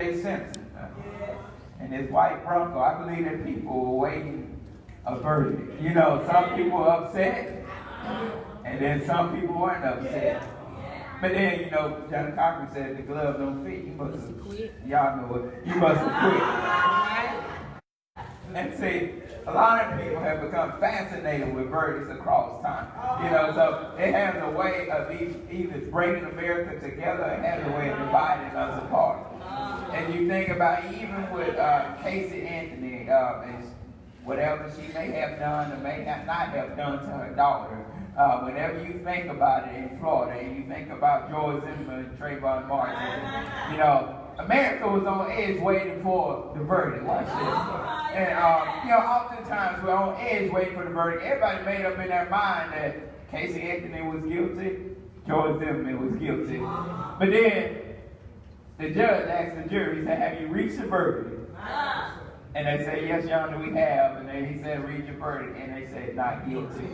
Simpson and his white Bronco. I believe that people were waiting a verdict. You know, some people were upset, and then some people weren't upset. But then, you know, John Cochran said the glove don't fit. You must have quit. Y'all know what? You must have quit. And see, a lot of people have become fascinated with verdicts across time. You know, so it has a way of either bringing America together, it has a way of dividing us apart. And you think about even with Casey Anthony, and whatever she may have done or may not have done to her daughter, whenever you think about it in Florida, and you think about George Zimmerman and Trayvon Martin, you know, America was on edge waiting for the verdict. Watch this. And, you know, oftentimes we're on edge waiting for the verdict. Everybody made up in their mind that Casey Anthony was guilty, George Zimmerman was guilty. But then the judge asked the jury, he said, have you reached the verdict? And they say, yes, Your Honor, we have. And then he said, read your verdict. And they said, not guilty.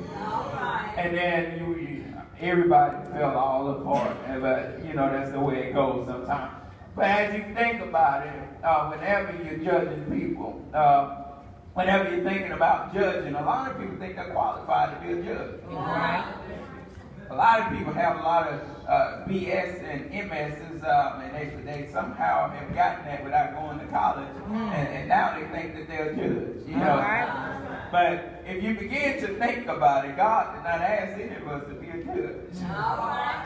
And then everybody fell all apart. But, you know, that's the way it goes sometimes. But as you think about it, whenever you're judging people, whenever you're thinking about judging, a lot of people think they're qualified to be a judge. Right. A lot of people have a lot of BS and MSs, and they somehow have gotten that without going to college, and now they think that they're a judge. You know. Right. But if you begin to think about it, God did not ask any of us to be a judge. All right.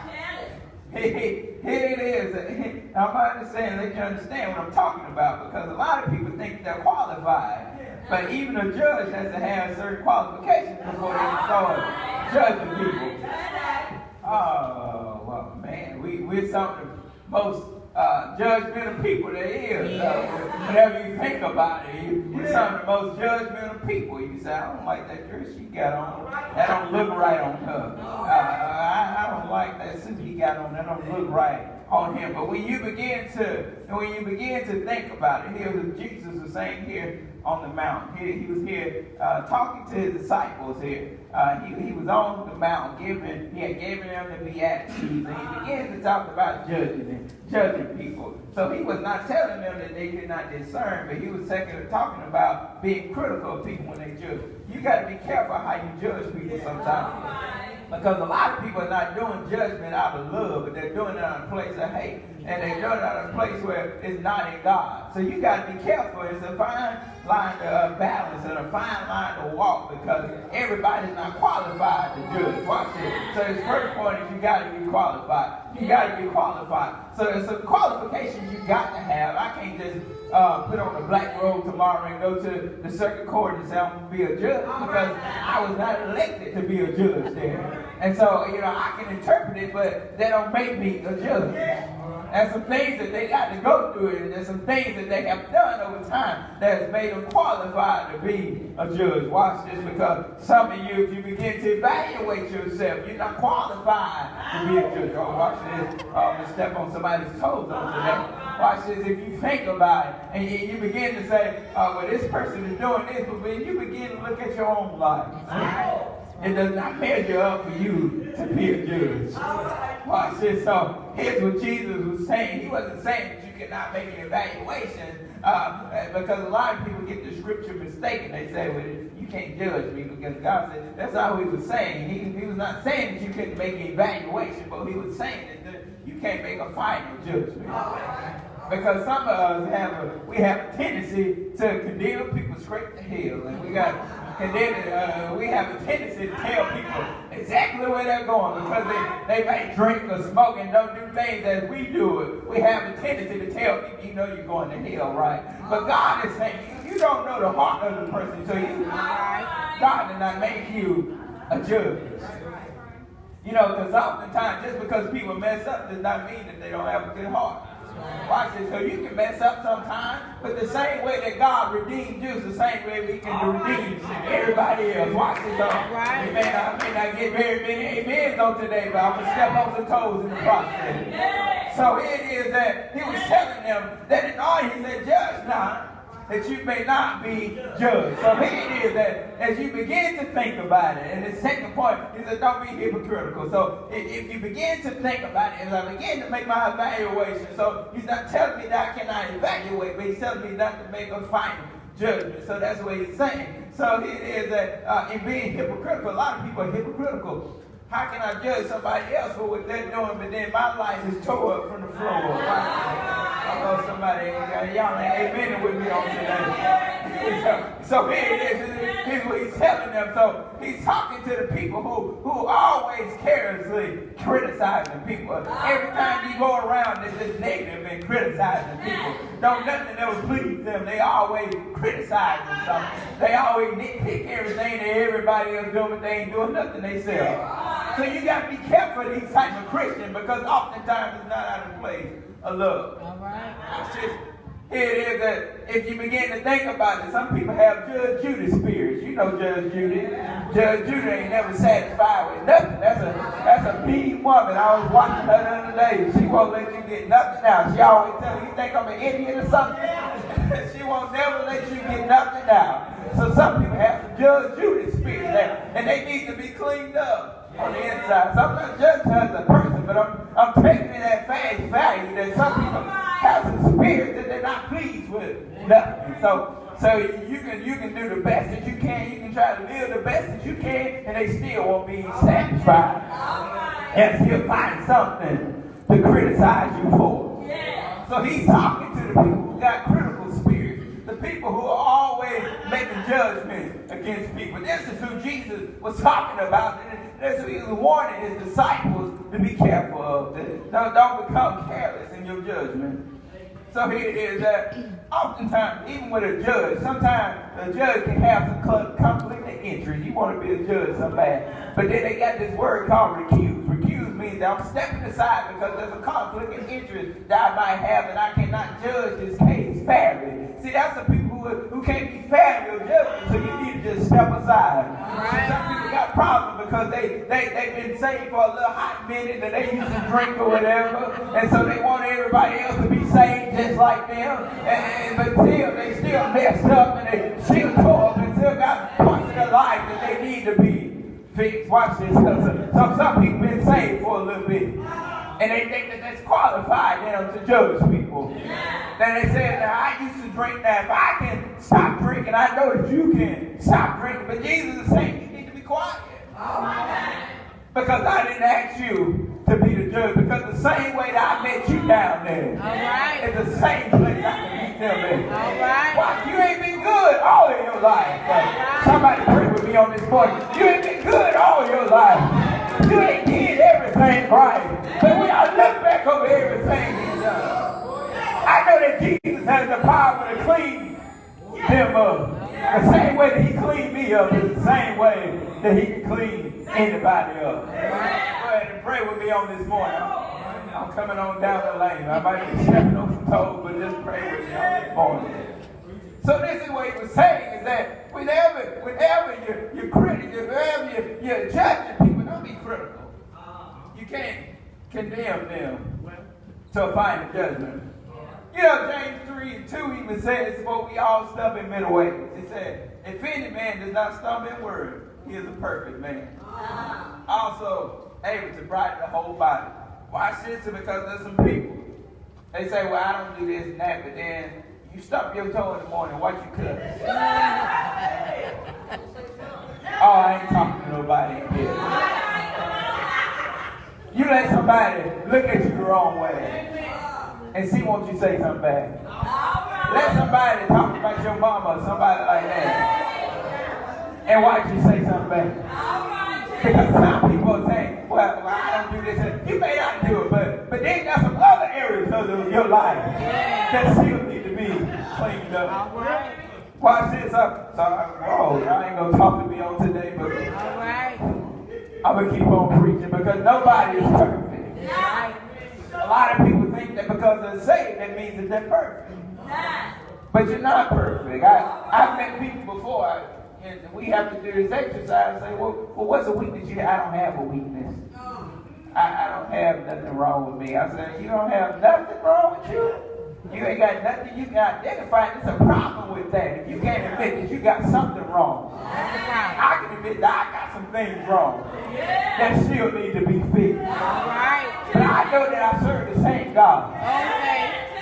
Here it is. I'm understanding that you understand what I'm talking about, because a lot of people think they're qualified. But even a judge has to have certain qualifications before they can start judging people. Oh, well, man, we're some of the most judgmental people there is. Whenever you think about it, we're some of the most judgmental people. You say, I don't like that dress she got on. That don't look right on her. I don't like that suit he got on. That don't look right on him. But when you begin to think about it, here's what Jesus was saying here on the mount. He was here talking to his disciples here. He was on the mount, he had given them the Beatitudes, and he began to talk about judging people. So he was not telling them that they could not discern, but he was talking about being critical of people when they judge. You got to be careful how you judge people sometimes. Because a lot of people are not doing judgment out of love, but they're doing it out of a place of hate. And they're doing it out of a place where it's not in God. So you got to be careful. It's a fine line to balance and a fine line to walk, because everybody's not qualified to judge. Watch it. So his first point is you got to be qualified. You got to be qualified. So there's some qualifications you got to have. I can't just put on a black robe tomorrow and go to the circuit court and say I'm going to be a judge, because I was not elected to be a judge there. And so, you know, I can interpret it, but that don't make me a judge. There's some things that they got to go through, and there's some things that they have done over time that has made them qualified to be a judge. Watch this, because some of you, if you begin to evaluate yourself, you're not qualified to be a judge. Oh, watch this. I'm going to step on somebody's toes on today. Watch this. If you think about it, and you begin to say, well, this person is doing this, but when you begin to look at your own life, it does not measure up for you to be a judge. Watch this. So here's what Jesus was saying. He wasn't saying that you cannot make an evaluation, because a lot of people get the scripture mistaken. They say, well, you can't judge me, because God said, that's all he was saying. He was not saying that you couldn't make an evaluation, but he was saying that you can't make a final judgment. Because some of us have a tendency to condemn people straight to hell, and we have a tendency to tell people exactly where they're going, because they may drink or smoke and don't do things as we do it. We have a tendency to tell people, you know, you're going to hell, right? But God is saying, you don't know the heart of the person, so God did not make you a judge. You know, because oftentimes, just because people mess up does not mean that they don't have a good heart. Watch this. So you can mess up sometimes, but the same way that God redeemed you is the same way we can redeem everybody else. Watch this. I may not get very many amens on today, but I'm going to step on some toes in the process. So it is that he was telling them that in all, he said, judge not, that you may not be judged. So here it is that as you begin to think about it, and the second point is that don't be hypocritical. So if you begin to think about it, as I begin to make my evaluation, so he's not telling me that I cannot evaluate, but he's telling me not to make a final judgment. So that's what he's saying. So here it is that in being hypocritical, a lot of people are hypocritical. How can I judge somebody else for what they're doing, but then my life is tore up from the floor? I know somebody y'all ain't amen with me on today. So here it is. Here's what he's telling them. So he's talking to the people who always carelessly criticizing people. Every time you go around, it's just negative and criticizing people. Don't nothing ever please them. They always criticizing something. They always nitpick everything that everybody else doing, but they ain't doing nothing themselves. So you got to be careful of these types of Christians, because oftentimes it's not out of place of love. All right. Here it is that if you begin to think about it, some people have Judge Judy spirits. You know Judge Judy. Judge Judy ain't never satisfied with nothing. That's a mean woman. I was watching her the other day. She won't let you get nothing out. She always tell you think I'm an Indian or something. She won't never let you get nothing out. So some people have Judge Judy spirits there, and they need to be cleaned up on the inside. Sometimes judge her as a person, but I'm taking it at face value that some people have some spirits that they're not pleased with nothing. So you can do the best that you can. You can try to live the best that you can, and they still won't be satisfied. And still find something to criticize you for. So he's talking to the people who got critical spirits, the people who are always making judgments against people. This is who Jesus was talking about. That's what he was warning his disciples to be careful of. Don't become careless in your judgment. So here it is that oftentimes, even with a judge, sometimes a judge can have some conflict of interest. You want to be a judge so bad. But then they got this word called recuse. Recuse means that I'm stepping aside because there's a conflict of interest that I might have, and I cannot judge this case fairly. See, that's the people who can't be fair in your judgment, so you need to just step aside. Right. So some people got problems because they've been saved for a little hot minute, and they used to drink or whatever, and so they want everybody else to be saved just like them, but still, they still messed up, and they still tore up, and still got parts of their life that they need to be fixed. Watch this. So some people been saved for a little bit, and they think that that's qualified them to judge people. Then they said, now I used to drink. Now if I can stop drinking, I know that you can stop drinking. But Jesus is saying you need to be quiet. Oh my God. Because I didn't ask you to be the judge. Because the same way that I met you down there, it's the same place I can meet them in. Why? You ain't been good all of your life. Somebody pray with me on this point. You ain't been good all your life. You ain't did everything right. But when I look back over everything he's done, I know that Jesus has the power to clean him up. The same way that he cleaned me up is the same way that he can clean anybody up. Go ahead and pray with me on this morning. I'm coming on down the lane. I might be stepping on some toes, but just pray with me on this morning. So this is what he was saying, is that whenever you're critical, whenever you're judging people, don't be critical. You can't condemn them to a final judgment. You know, James 3:2 even says, for we all stumble in many ways. He said, if any man does not stumble in word, he is a perfect man. Also able to brighten the whole body. Watch this, because there's some people. They say, well, I don't do this and that, but then you stub your toe in the morning, watch you cuss. Oh, I ain't talking to nobody in here. You let somebody look at you the wrong way and see, won't you say something back? Let somebody talk about your mama or somebody like that and watch you say something back. Because some people are saying, well, I don't do this. You may not do it, but then you got some other areas of your life that still need to be cleaned up. Watch this up. So, y'all ain't going to talk to me on today, but I'm going to keep on preaching because nobody is perfect. A lot of people think that because they're saved, that means that they're perfect. But you're not perfect. I've met people before, and we have to do this exercise and say, well, what's a weakness you have? I don't have a weakness. I don't have nothing wrong with me. I say, you don't have nothing wrong with you? You ain't got nothing you can identify. There's a problem with that. If you can't admit that you got something wrong. I can admit that I got some things wrong that still need to be fixed. But I know that I serve the same God.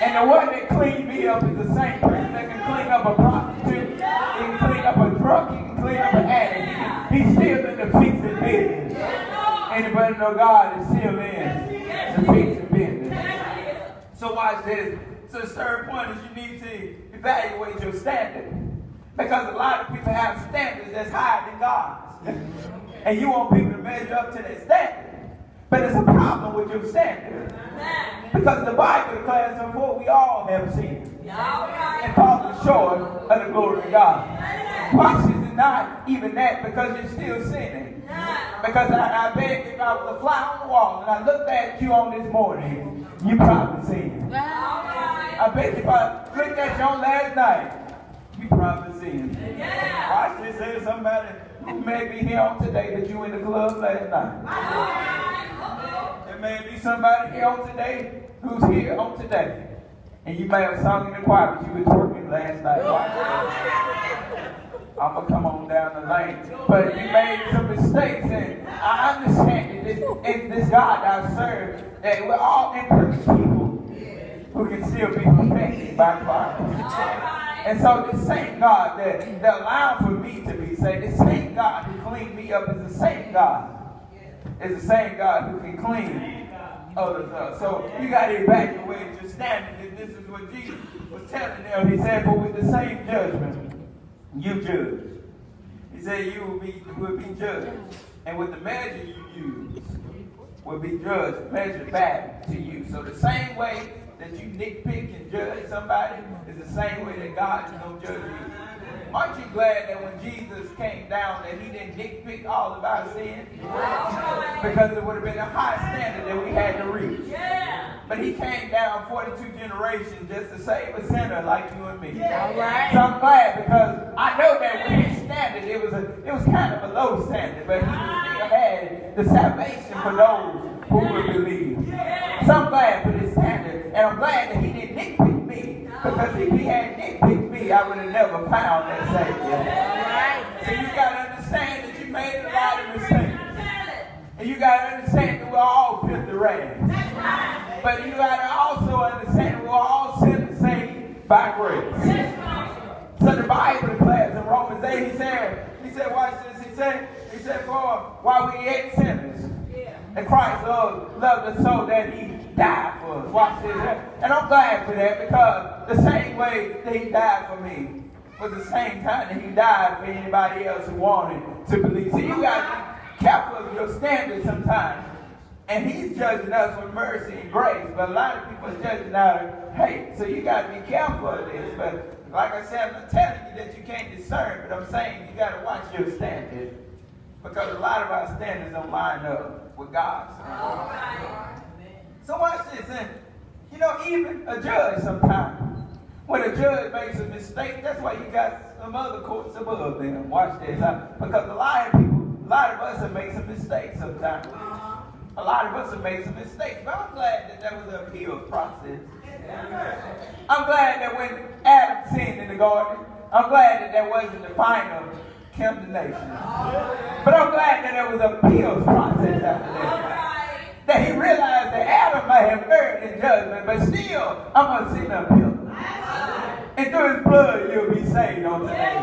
And the one that cleaned me up is the same person that can clean up a prostitute, he can clean up a drunk, he can clean up an addict. He's still in the fixing business. Anybody know God is still in the fixing business? So watch this. So the third point is you need to evaluate your standard. Because a lot of people have standards that's higher than God's. And you want people to measure up to their standard. But it's a problem with your standard. Because the Bible declares, therefore, we all have sinned and fallen short of the glory of God. Watch this, and not even that, because you're still sinning. Because I bet if I was a fly on the wall and I looked at you on this morning, you probably sinned. I bet if I looked at you on last night, you probably sinned. Watch this, there's somebody who may be here on today, but you in the club last night. There may be somebody here on today who's here on today. And you may have sung in the choir, but you was working last night. I'm going to come on down the lane. But you made some mistakes, and I understand that this God I serve, that we're all imperfect people who can still be perfected by Christ. And so this same God that allowed for me to be saved, this same God who cleaned me up is the same God. Is the same God who can clean others up. So you got to evaluate your standard. And this is what Jesus was telling them. He said, for with the same judgment you judge. He said you will be judged. And with the measure you use will be judged, measured back to you. So the same way that you nitpick and judge somebody is the same way that God is going to judge you. Aren't you glad that when Jesus came down that he didn't nitpick all of our sin? Because it would have been a high standard that we had to reach. But he came down 42 generations just to save a sinner like you and me. So I'm glad, because I know that with his standard it was kind of a low standard, but he still had the salvation for those who would believe. So I'm glad for this standard, and I'm glad that he didn't nitpick me, because if he had nitpicked me, I would have never found that Savior. So you got to understand that you made a lot of mistakes. And you got to understand that we're all filthy rags. But you got to also understand we're all sinners saved by grace. So the Bible declares in Romans 8, he said, watch this, he said, for while we yet sinners, and Christ loved us so that he died for us. Watch this. And I'm glad for that, because the same way that he died for me was the same time that he died for anybody else who wanted to believe. So you got to be careful of your standards sometimes. And he's judging us with mercy and grace, but a lot of people are judging out of hate. So you got to be careful of this. But like I said, I'm not telling you that you can't discern, but I'm saying you got to watch your standards, because a lot of our standards don't line up with God's. So watch this. And, even a judge sometimes, when a judge makes a mistake, that's why you got some other courts above them. Watch this. Because a lot of us have made some mistakes sometimes. A lot of us have made some mistakes, but I'm glad that was an appeal process. I'm glad that when Adam sinned in the garden, I'm glad that wasn't the final condemnation. But I'm glad that there was an appeals process after that. That he realized that Adam might have erred in judgment, but still, I'm going to see the appeal. And through his blood, you'll be saved on today.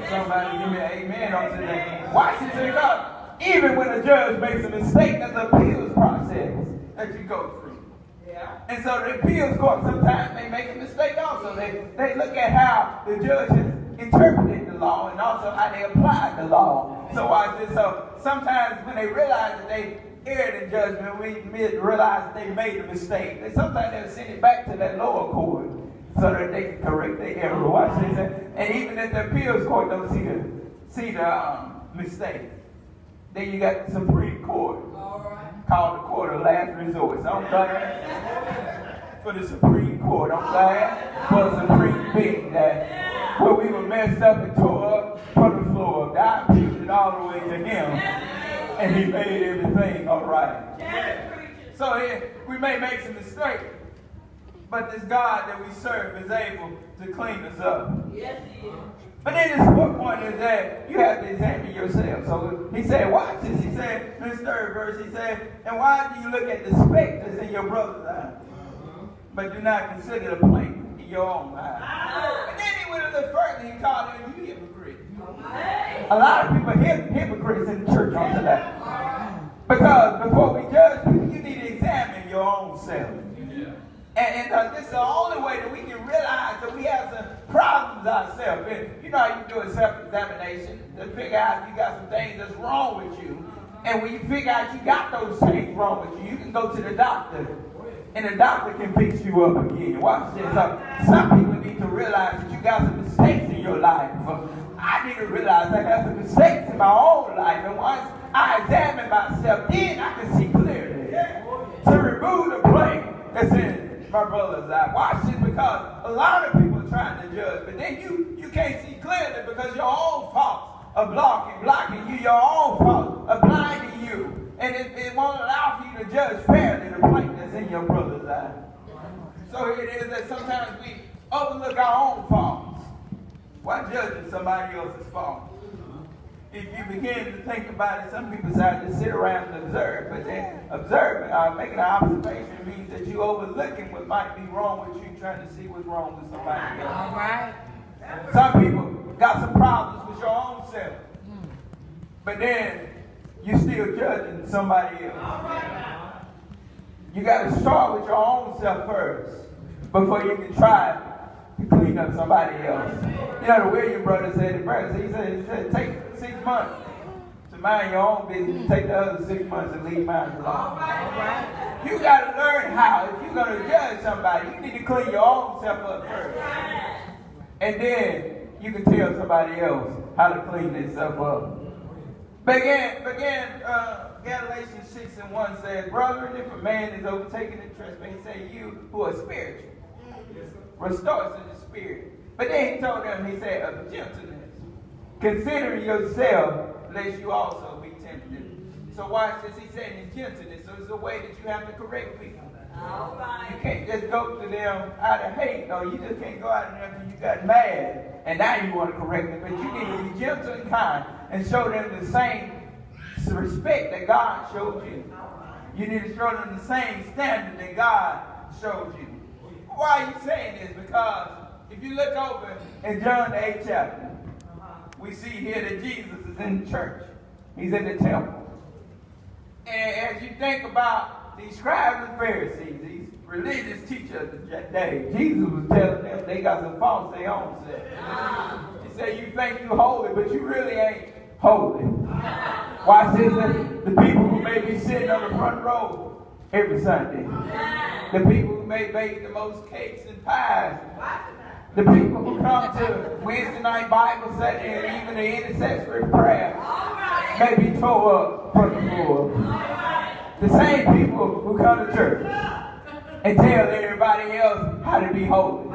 Somebody give me an amen on today. Watch this, because even when a judge makes a mistake, there's an appeals process that you go through. And so the appeals court sometimes may make a mistake also. They look at how the judge has interpreted the law and also how they applied the law. So watch this. So sometimes when they realize that they erred in judgment, we realize that they made a mistake. Sometimes they'll send it back to that lower court so that they can correct the error. Watch this. And even if the appeals court don't see the mistake, then you got the Supreme Court, called the court of last resort. So I'm glad for the Supreme Court. I'm glad for the Supreme Being that where we were messed up and tore up from the floor. God preached it all the way to him, and he made everything all right. So we may make some mistakes, But this God that we serve is able to clean us up. Yes, he is. But then this fourth point is that you have to examine yourself. So he said, watch this. He said, in this third verse, he said, and why do you look at the speck that's in your brother's eye, but do not consider the plank in your own eye? And then he went a little further. He called them, you hypocrite. A lot of people are hypocrites in the church on today. Because before we judge people, you need to examine your own self. And this is the only way that we can realize that we have some problems ourselves. You know how you do a self-examination to figure out if you got some things that's wrong with you. And when you figure out you got those things wrong with you, you can go to the doctor. And the doctor can fix you up again. Watch this. Some people need to realize that you got some mistakes in your life. I need to realize I got some mistakes in my own life. And once I examine myself, then I can see clearly to remove the plank that's in my brother's eye. Watch this, because a lot of people are trying to judge, but then you can't see clearly because your own faults are blocking you. Your own faults are blinding you. And it won't allow for you to judge fairly the plank that's in your brother's eye. So it is that sometimes we overlook our own faults while judging somebody else's fault. If you begin to think about it, some people decide to sit around and observe, but then making an observation means that you're overlooking what might be wrong with you, trying to see what's wrong with somebody else. All right. Some people got some problems with your own self, but then you're still judging somebody else. You got to start with your own self first before you can try to clean up somebody else. You know, the William brother said in verse, he said, take 6 months to mind your own business, take the other 6 months and leave mine alone. You got to learn how, if you're going to judge somebody, you need to clean your own self up first. And then you can tell somebody else how to clean themselves up. Galatians 6:1 says, brethren, if a man is overtaken in trespass, he said, you who are spiritual, restore us in the spirit. But then he told them, he said, of gentleness, considering yourself, lest you also be tempted. So watch this, he said in gentleness. So it's a way that you have to correct people. All right. You can't just go to them out of hate. No, you just can't go out to them until you got mad. And now you want to correct them. But you need to be gentle and kind and show them the same respect that God showed you. You need to show them the same standard that God showed you. Why are you saying this? Because if you look over in John the 8th chapter, we see here that Jesus is in the church. He's in the temple. And as you think about these scribes and Pharisees, these religious teachers of that day, Jesus was telling them they got some faults they own self. He said, you think you're holy, but you really ain't holy. Watch this, the people who may be sitting on the front row every Sunday. The people who may bake the most cakes and pies. The people who come to Wednesday night Bible study and even the intercessory prayer may be tore up from the floor. The same people who come to church and tell everybody else how to be holy.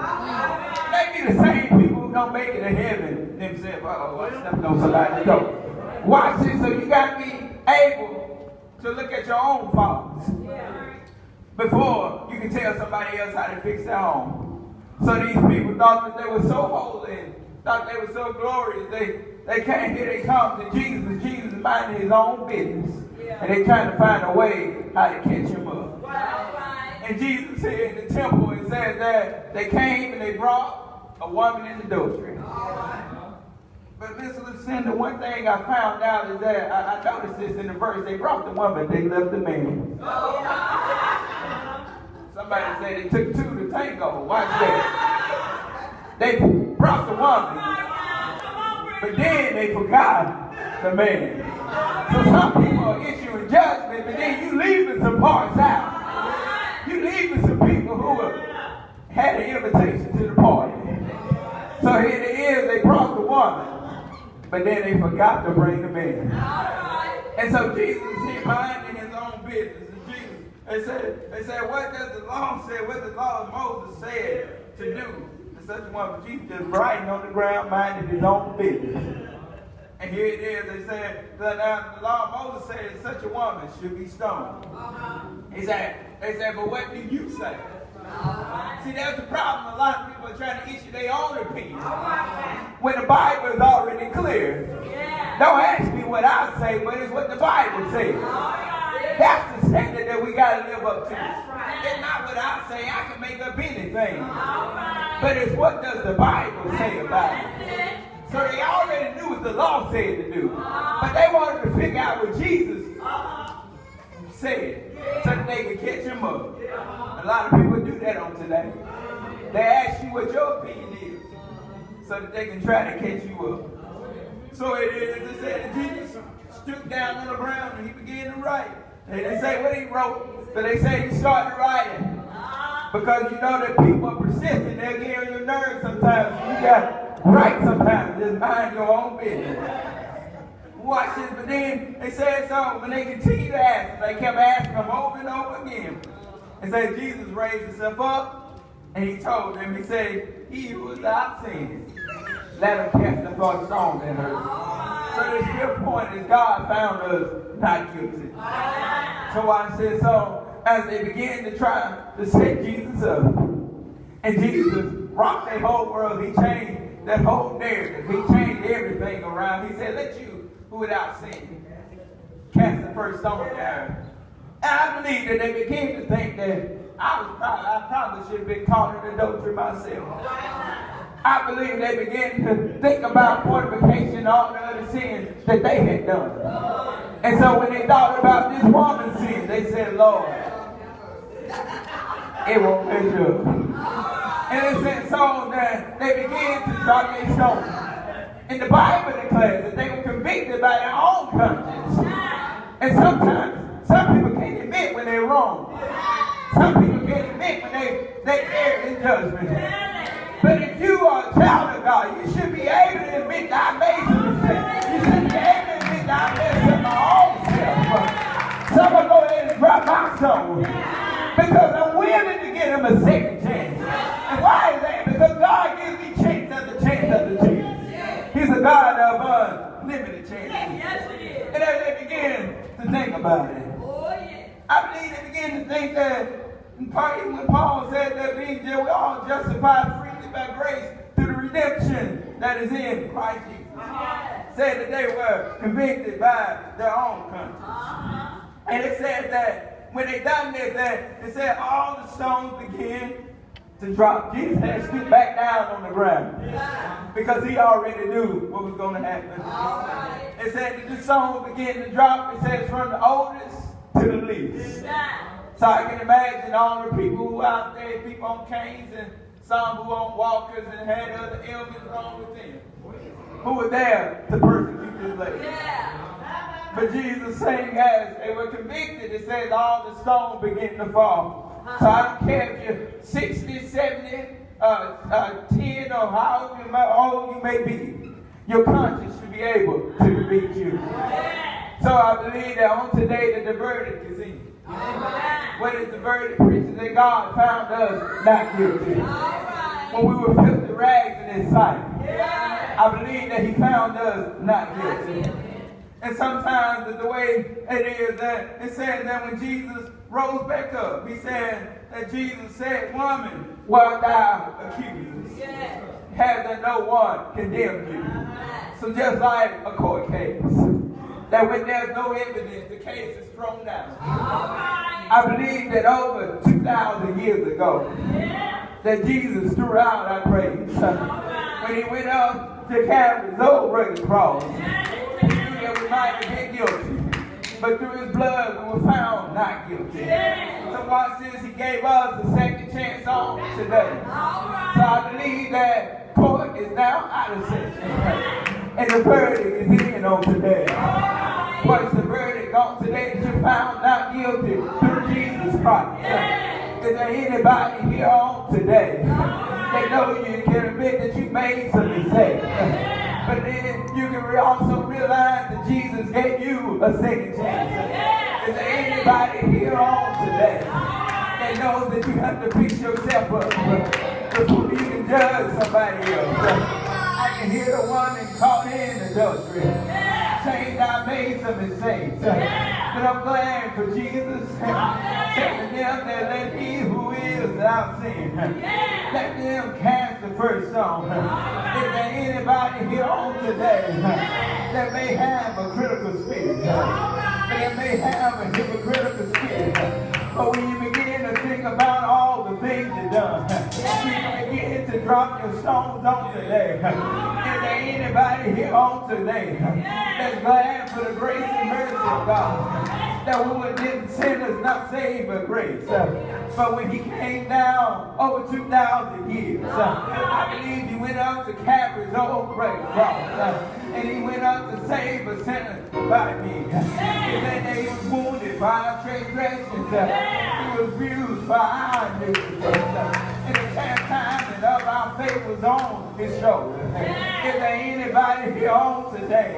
Maybe the same people who don't make it to heaven themselves. Uh-oh, I stepped on somebody. Go. Watch this, so you got to be able to look at your own faults before you can tell somebody else how to fix their own. So these people thought that they were so holy, thought they were so glorious. They came here, they come to Jesus. Jesus minding his own business. And they trying to find a way how to catch him up. And Jesus said in the temple, it says that they came and they brought a woman in adultery. But Mr. Lucinda, one thing I found out is that I noticed this in the verse. They brought the woman, they left the man. Somebody said it took two to tango. Watch that. They brought the woman, but then they forgot the man. So some people are issuing judgment, but then you leaving some parts out. You leaving some people who had an invitation to the party. So here it is, they brought the woman, but then they forgot to bring the man. And so Jesus is minding his own business. They said, what does the law say? What the law of Moses said to do to such a one? But Jesus just writing on the ground, minding his own business. And here it is. They said, now the law of Moses said that such a woman should be stoned. They said, but what do you say? See, that's the problem. A lot of people are trying to issue their own opinion. When the Bible is already clear. Don't ask me what I say, but it's what the Bible says. That's the standard that we got to live up to. It's not what I say. I can make up anything. But it's what does the Bible say about it. So they already knew what the law said to do. But they wanted to figure out what Jesus said so that they could catch him up. A lot of people do that on today. They ask you what your opinion is so that they can try to catch you up. So it said that Jesus stood down on the ground and he began to write. They didn't say what he wrote, but they say he started writing. Because you know that people are persistent. They'll get on your nerves sometimes. You got to write sometimes. Just mind your own business. Watch this, but then they said so when they continued to ask him, they kept asking him over and over again. And said Jesus raised himself up and he told them, he said, he who is without sin, let him cast the first stone in her. So the fifth point is God found us not guilty. So watch this. So as they began to try to set Jesus up, and Jesus rocked their whole world, he changed that whole narrative. He changed everything around. He said, let you who without sin cast the first stone down. And I believe that they began to think that I probably should have been caught in adultery myself. I believe they began to think about fornication and all the other sins that they had done. And so when they thought about this woman's sin, they said, Lord, it won't measure up. And it said so that they began to drop their stones. And the Bible declares that they were convicted by their own conscience. And sometimes, some people can't admit when they're wrong. Some people can't admit when they err in judgment. But if you are a child of God, you should be able to admit that I made some mistakes. You should be able to admit that I messed up my own self. So I'm going to go ahead and drop my soul. Because I'm willing to give him a second chance. And why is that? Because God gives me chance after chance after chance. He's a God of unlimited chances. Yes, he is. And as they begin to think about it, I believe they begin to think that when Paul said that being there, we're all justified freely by grace through the redemption that is in Christ Jesus. Said that they were convicted by their own conscience. And it said that when they done this, that it said all the stones began to drop. Jesus had to scoot back down on the ground because he already knew what was going to happen. It said that the stones began to drop. It says from the oldest to the least. So I can imagine all the people who out there, people on canes and some who on walkers and had other ailments wrong with them, who were there to persecute this lady. But Jesus saying as they were convicted, it says all the stones began to fall. So I don't care if you're 60, 70, 10, or however old you may be, your conscience should be able to convict you. So I believe that on today that the verdict is in. What is the verdict? Preaching that God found us not guilty. When we were filthy rags in his sight, I believe that he found us not guilty. And sometimes the way it is that it says that when Jesus rose back up, he said that Jesus said, woman, what thou accusest? Has that no one condemned you? So just like a court case, that when there's no evidence, the case is thrown down. I believe that over 2,000 years ago, that Jesus threw out our praise. When he went up to Calvary's old rugged cross, he knew that we might have been guilty. But through his blood, we were found not guilty. So watch this, he gave us a second chance on today. So I believe that court is now out of session. And the verdict is in on today. What's the verdict on today? That you're found not guilty through Jesus Christ. Is there anybody here on today that know you can admit that you made some mistakes? But then you can also realize that Jesus gave you a second chance. Is there anybody here on today that knows that you have to fix yourself up before you can judge somebody else? I can hear the woman caught in adultery. saved, I made some mistakes. But I'm glad for Jesus. Telling them that let he who is without sin, let them cast the first stone. Is there anybody here on today that may have a critical spirit? That may have a hypocritical spirit? But when you begin to think about all the things you've done, you begin to drop your stones on today. Is there anybody here on today that's glad for the grace and mercy of God? That we didn't sinners not saved by grace. But when he came down over 2,000 years, I believe he went up to Calvary's old cross. And he went up to save a sinner by me. He said that he was wounded by our transgressions. He was bruised by our iniquities. And the chastisement of our faith was on his shoulders. Is there anybody here on today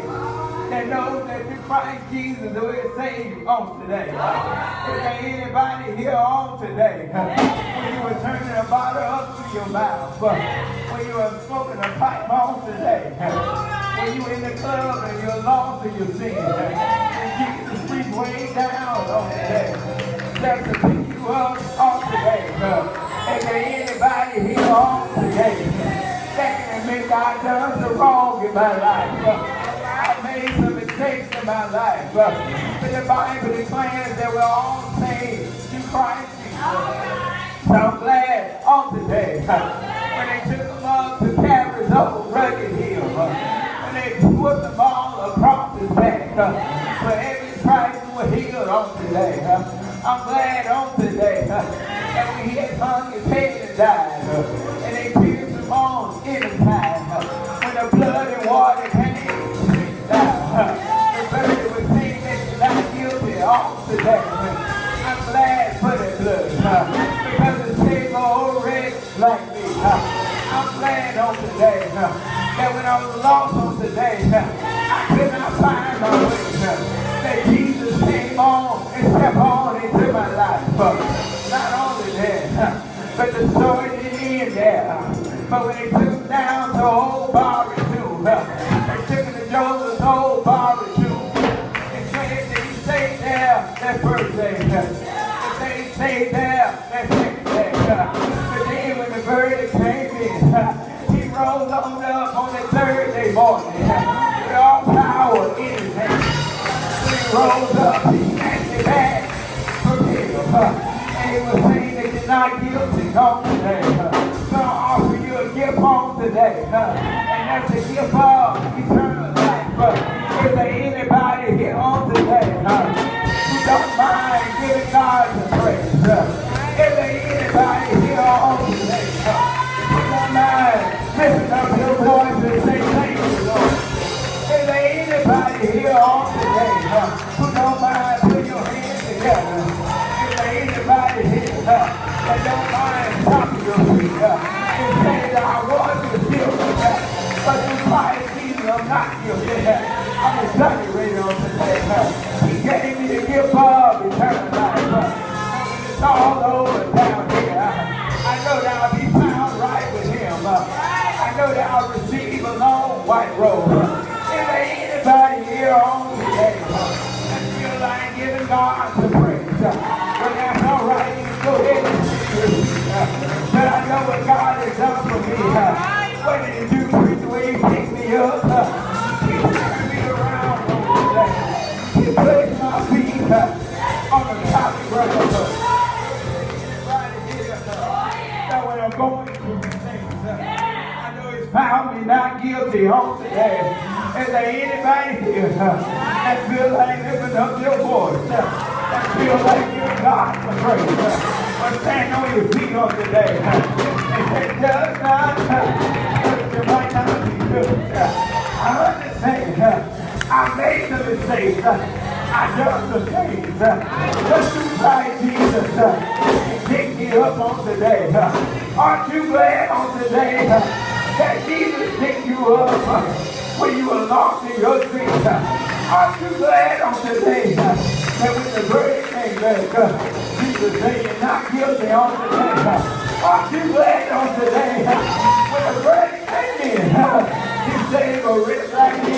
that knows that through Christ Jesus who is saved on today? Is there anybody here on today when you were turning a bottle up to your mouth, when you were smoking a pipe on today, when you were in the club and you're lost in your sin, and Jesus reached way down on today just to pick you up on today? Is there anybody here on today that can admit I've done the wrong in my life? I made some mistakes in my life. But the Bible declares that we're all saved through Christ Jesus. So I'm glad on today when they took them up to Calvary's old rugged hill, when they put them all across his back, for every Christ who was healed on today. I'm glad on today that when he had hung his head and died, and they pierced him on in his side, when the blood and water came down, the verdict was saying that you're not guilty on today. I'm glad for the blood, because it saved an old wretch like me. I'm glad on today that when I was lost on today, I could not find my way. That Jesus came on and stepped on into my life. Not only that, but the story didn't end there. But when they took him down to old Barry tomb, they took him to Joseph's old Barry tomb, and said that he stayed there that first day. And said he stayed there that second day. But then when the verdict came in, he rose on up on the third day morning with all power in his hand. He rose up, he snatched it back from him. And he was saying that you're not guilty on today. So I offer you a gift on today. And that's the gift of eternal life. Is there anybody here on today who don't mind giving God the praise? Is there anybody here on today who don't mind lifting up your voice and say thank you, Lord? Is there anybody here on today who don't mind putting your hands together? Is there anybody here that don't mind stopping your feet and saying that I was guilty, but through Christ Jesus I'm not guilty? I'm exaggerating on today. He gave me the gift of eternal life. It's all over down here. I know that I'll be found right with him. I know that I'll receive a long white robe. Is there anybody here on today that feel like giving God the praise? Well, that's all right. You can go ahead and receive. But I know what God has done for me. What did he do? Preach the way he picked me up. He turned me around on today. He placed my feet on the top of the road. Anybody here that when I'm going through these things, I know he's found me not guilty on today. Is there anybody here that feel like lifting up your voice, that feel like giving God the praise, or stand on your feet on today and say, just not, you might not be good. I understand. I made the mistakes. I done some things. Just to Christ Jesus and pick me up on today. Aren't you glad on today that Jesus picked you up when you were lost in your sins? Aren't you glad on today that when the verdict came back, Jesus said you're not guilty on today? Aren't you glad on today when the verdict came in, he said it was written right in you?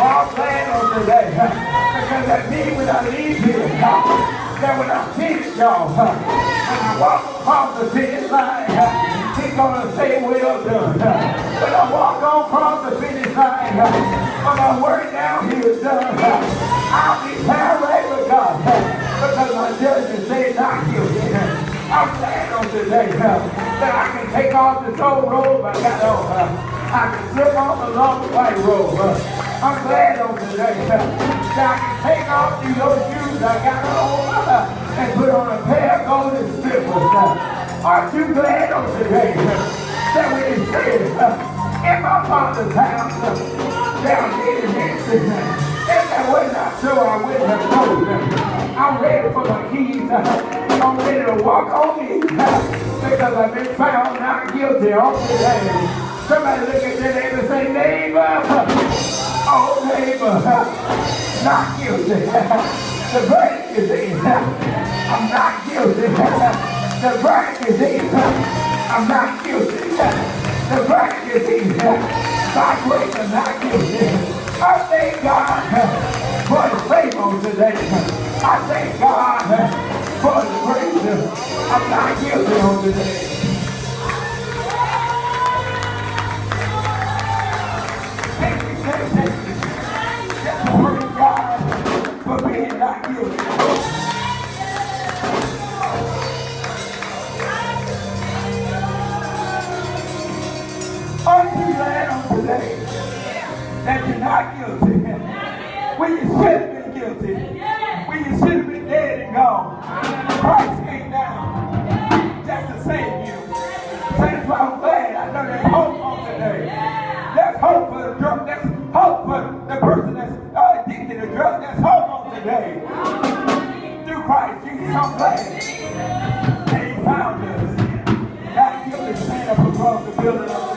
I'm glad Because that means when I leave here, that when I finish, y'all, when I walk across the finish line, He's going to say, well done. When I walk on across the finish line, when my work down here is done, I'll be found right with God. Because my judges say not guilty. I'm glad on today that I can take off this old robe I got on. I can slip on the long white robe. I'm glad on today that I can take off these old shoes I got on and put on a pair of golden slippers. Aren't you glad on today that when He said, in my Father's house, there are many mansions, if that was not so, I wouldn't have known. I'm ready for my keys. I'm ready to walk on these because I've been found not guilty on today. Somebody look at their neighbor and say, neighbor, oh neighbor, not guilty. The verdict is in. I'm not guilty. The verdict is in. I'm not guilty. The verdict is in. By grace, I'm not guilty. I thank God for His favor today. I thank God for His grace. I'm not guilty on today. Praise God for being not guilty. Aren't you glad on today that you're not guilty? When you should have been guilty. When you should have been dead and gone. Christ came down just to save you. So that's why I'm glad. I know there's hope on today. There's hope for the drug. There's hope for the person that's addicted to drugs. There's hope on today. Through Christ Jesus, I'm glad that He found us. Not guilty, stand up across the building of